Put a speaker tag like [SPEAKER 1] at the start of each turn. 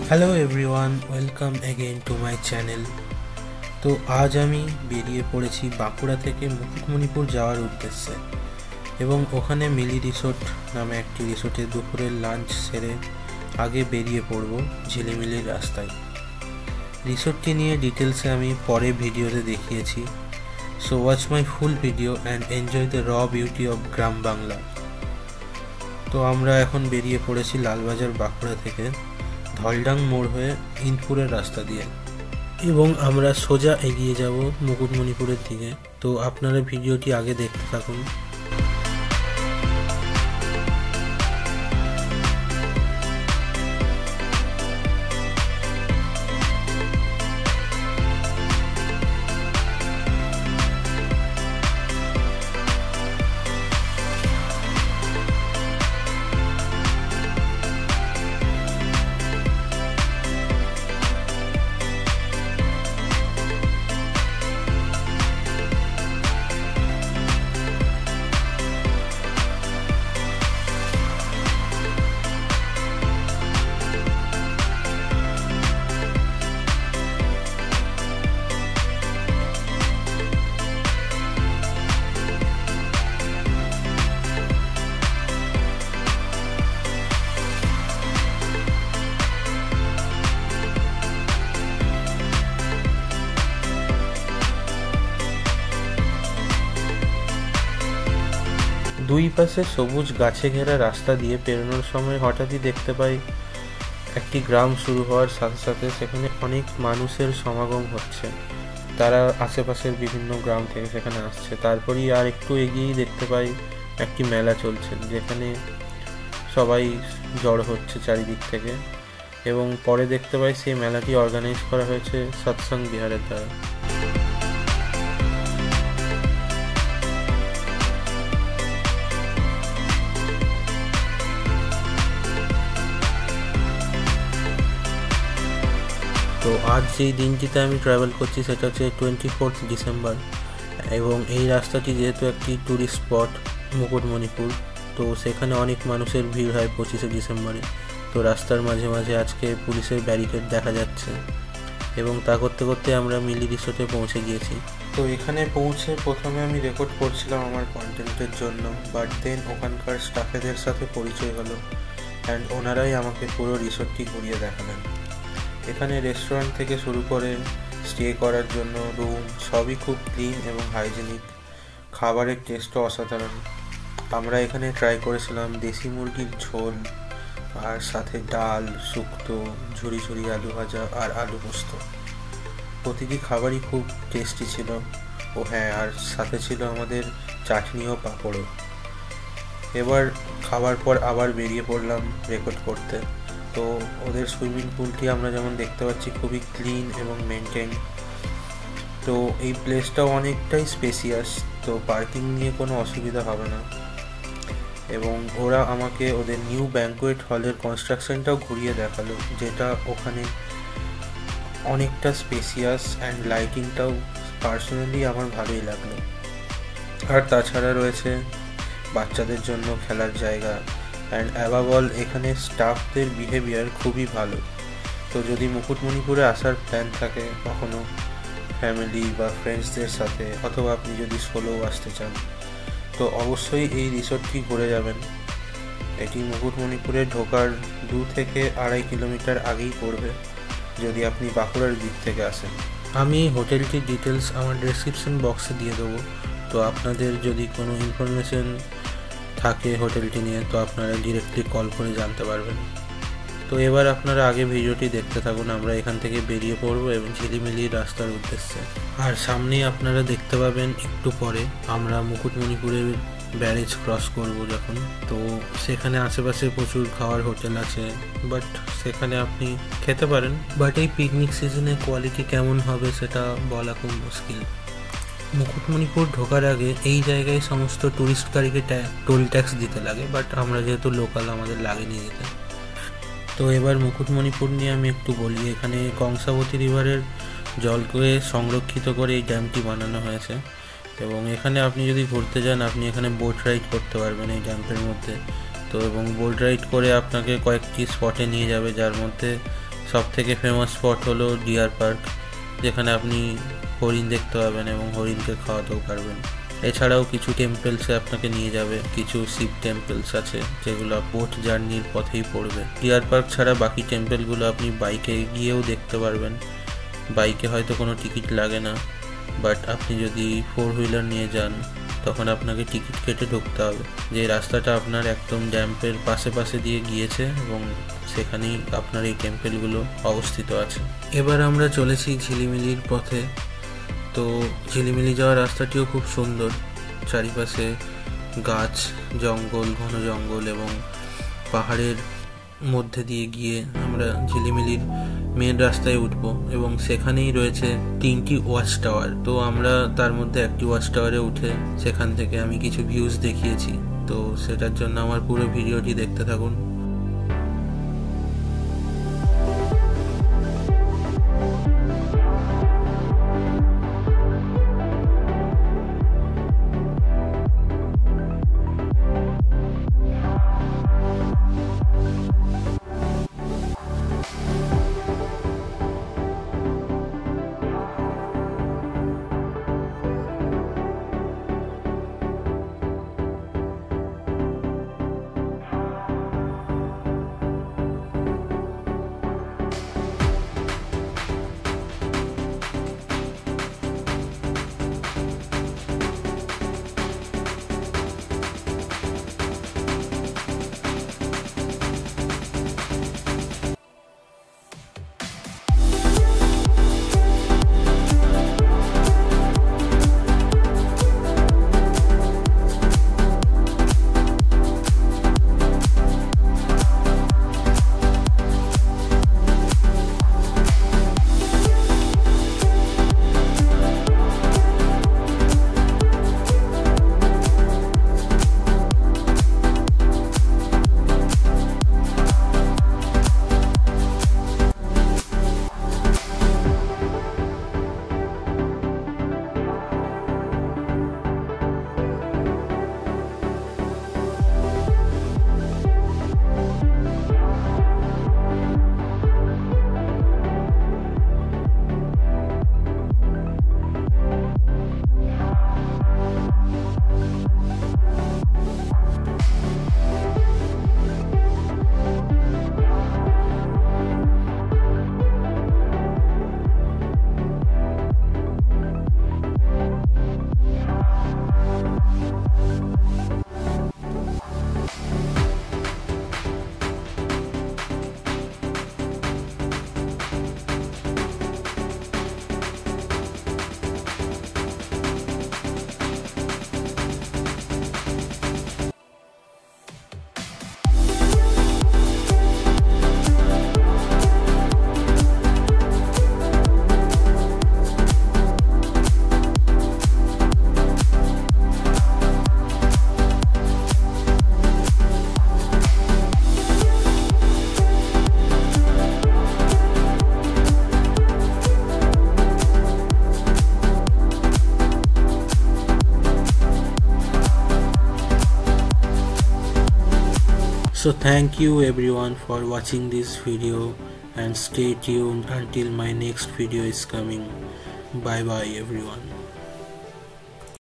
[SPEAKER 1] Hello everyone, welcome again to my channel. তো আজ আমি বেরিয়ে পড়েছি বাঁকুড়া থেকে মুকুটমণিপুর যাওয়ার উদ্দেশ্যে, এবং ওখানে মিলি রিসোর্ট নামে একটি রিসোর্টে দুপুরের লাঞ্চ সেরে আগে বেরিয়ে পড়ব ঝিলিমিলির রাস্তায়। রিসোর্টটি নিয়ে ডিটেলসে আমি পরে ভিডিওতে দেখিয়েছি, so watch my full video and enjoy the র বিউটি অফ গ্রাম বাংলা। তো আমরা এখন বেরিয়ে পড়েছি লালবাজার বাঁকুড়া থেকে ধলডাং মোড় হয়ে ইন্দপুরের রাস্তা দিয়ে, এবং আমরা সোজা এগিয়ে যাব মুকুটমণিপুরের দিকে। তো আপনারা ভিডিওটি আগে দেখতে থাকুন। দুই পাশে সবুজ গাছে ঘেরা রাস্তা দিয়ে পেরোনোর সময় হঠাৎই দেখতে পাই একটি গ্রাম শুরু হওয়ার সাথে সাথে সেখানে অনেক মানুষের সমাগম হচ্ছে। তারা আশেপাশের বিভিন্ন গ্রাম থেকে সেখানে আসছে। তারপরই আর একটু এগিয়েই দেখতে পাই একটি মেলা চলছে, যেখানে সবাই জড়ো হচ্ছে চারিদিক থেকে, এবং পরে দেখতে পাই সেই মেলাটি অর্গানাইজ করা হয়েছে সৎসঙ্গ বিহারের দ্বারা। তো আজ যেই দিনটিতে আমি ট্রাভেল করছি সেটা হচ্ছে 24 ডিসেম্বর, এবং এই রাস্তাটি যেহেতু একটি ট্যুরিস্ট স্পট মুকুটমণিপুর, তো সেখানে অনেক মানুষের ভিড় হয় 25 ডিসেম্বরে। তো রাস্তার মাঝে মাঝে আজকে পুলিশের ব্যারিকেড দেখা যাচ্ছে, এবং তা করতে করতে আমরা মিলি রিসোর্টে পৌঁছে গিয়েছি। তো এখানে পৌঁছে প্রথমে আমি রেকর্ড করছিলাম আমার কন্টেন্টের জন্য, বাট দেন ওখানকার স্টাফেদের সাথে পরিচয় হলো, অ্যান্ড ওনারাই আমাকে পুরো রিসোর্টটি ঘুরিয়ে দেখালেন। এখানে রেস্টুরেন্ট থেকে শুরু করে স্টে করার জন্য রুম সবই খুব ক্লিন এবং হাইজেনিক। খাবারের টেস্টও অসাধারণ। আমরা এখানে ট্রাই করেছিলাম দেশি মুরগির ঝোল, আর সাথে ডাল, শুক্তো, ঝুরি ঝুরি আলু ভাজা আর আলু পোস্ত। প্রতিটি খাবারই খুব টেস্টি ছিল। ও হ্যাঁ, আর সাথে ছিল আমাদের চাটনি ও পাঁপড়ও। এবার খাবার পর আবার বেরিয়ে পড়লাম রেকর্ড করতে। তো ওদের সুইমিং পুলটি আমরা যেমন দেখতে পাচ্ছি খুবই ক্লিন এবং মেনটেন। তো এই প্লেসটাও অনেকটাই স্পেসিয়াস, তো পার্কিং নিয়ে কোনো অসুবিধা হবে না। এবং ওরা আমাকে ওদের নিউ ব্যাঙ্কোয়েট হলের কনস্ট্রাকশনটাও ঘুরিয়ে দেখালো, যেটা ওখানে অনেকটা স্পেসিয়াস, অ্যান্ড লাইটিংটাও পার্সোনালি আমার ভালোই লাগলো। আর তাছাড়া রয়েছে বাচ্চাদের জন্য খেলার জায়গা, অ্যান্ড অ্যাবাভ অল এখানে স্টাফদের বিহেভিয়ার খুবই ভালো। তো যদি মুকুটমণিপুরে আসার প্ল্যান থাকে কখনো ফ্যামিলি বা ফ্রেন্ডসদের সাথে, অথবা আপনি যদি সোলোও আসতে চান, তো অবশ্যই এই রিসোর্টটি ঘুরে যাবেন। এটি মুকুটমণিপুরে ঢোকার 2 থেকে 2.5 কিলোমিটার আগেই পড়বে যদি আপনি বাঁকুড়ার দিক থেকে আসেন। আমি হোটেলটির ডিটেলস আমার ডেসক্রিপশন বক্সে দিয়ে দেবো। তো আপনাদের যদি কোনো ইনফরমেশন থাকে হোটেলটি নিয়ে, তো আপনারা ডিরেক্টলি কল করে জানতে পারবেন। তো এবার আপনারা আগে ভিডিওটি দেখতে থাকুন। আমরা এখান থেকে বেরিয়ে পড়বো এবং ঝিলিমিলির রাস্তার উদ্দেশ্যে। আর সামনেই আপনারা দেখতে পাবেন একটু পরে আমরা মুকুটমণিপুরের ব্যারেজ ক্রস করব যখন, তো সেখানে আশেপাশে প্রচুর খাওয়ার হোটেল আছে, বাট সেখানে আপনি খেতে পারেন, বাট এই পিকনিক সিজনে কোয়ালিটি কেমন হবে সেটা বলা খুব মুশকিল। মুকুটমণিপুর ঢোকার আগে এই জায়গায় সমস্ত ট্যুরিস্ট গাড়িকে টোল ট্যাক্স দিতে লাগে, বাট আমরা যেহেতু লোকাল আমাদের লাগেনি দিতে। তো এবার মুকুটমণিপুর নিয়ে আমি একটু বলি। এখানে কংসাবতী রিভারের জলকে সংরক্ষিত করে এই ড্যামটি বানানো হয়েছে, এবং এখানে আপনি যদি ঘুরতে যান আপনি এখানে বোট রাইড করতে পারবেন এই ড্যাম্পের মধ্যে। তো এবং বোট রাইড করে আপনাকে কয়েকটি স্পটে নিয়ে যাবে, যার মধ্যে সবথেকে ফেমাস স্পট হলো ডিয়ার পার্ক, যেখানে আপনি হরিণ দেখতে পাবেন এবং হরিণকে খাওয়াতেও পারবেন। এছাড়াও কিছু টেম্পলসে আপনাকে নিয়ে যাবে, কিছু শিব টেম্পলস আছে যেগুলো বোট জার্নির পথেই পড়বে। ডিয়ার পার্ক ছাড়া বাকি টেম্পলগুলো আপনি বাইকে গিয়েও দেখতে পারবেন। বাইকে হয়তো কোনো টিকিট লাগে না, বাট আপনি যদি 4 হুইলার নিয়ে যান তখন আপনাকে টিকিট কেটে ঢুকতে হবে। যে রাস্তাটা আপনার একদম ড্যাম্পের পাশে দিয়ে গিয়েছে এবং সেখানেই আপনার এই টেম্পলগুলো অবস্থিত আছে। এবার আমরা চলেছি ঝিলিমিলির পথে। তো ঝিলিমিলি যাওয়ার রাস্তাটিও খুব সুন্দর, চারিপাশে গাছ, জঙ্গল, ঘন জঙ্গল এবং পাহাড়ের মধ্যে দিয়ে গিয়ে আমরা ঝিলিমিলির মেন রাস্তায় উঠবো এবং সেখানেই রয়েছে 3টি ওয়াচ টাওয়ার। তো আমরা তার মধ্যে একটি ওয়াচ টাওয়ারে উঠে সেখান থেকে আমি কিছু ভিউজ দেখিয়েছি। তো সেটার জন্য আমার পুরো ভিডিওটি দেখতে থাকুন। So thank you everyone for watching this video and stay tuned until my next video is coming. Bye bye everyone.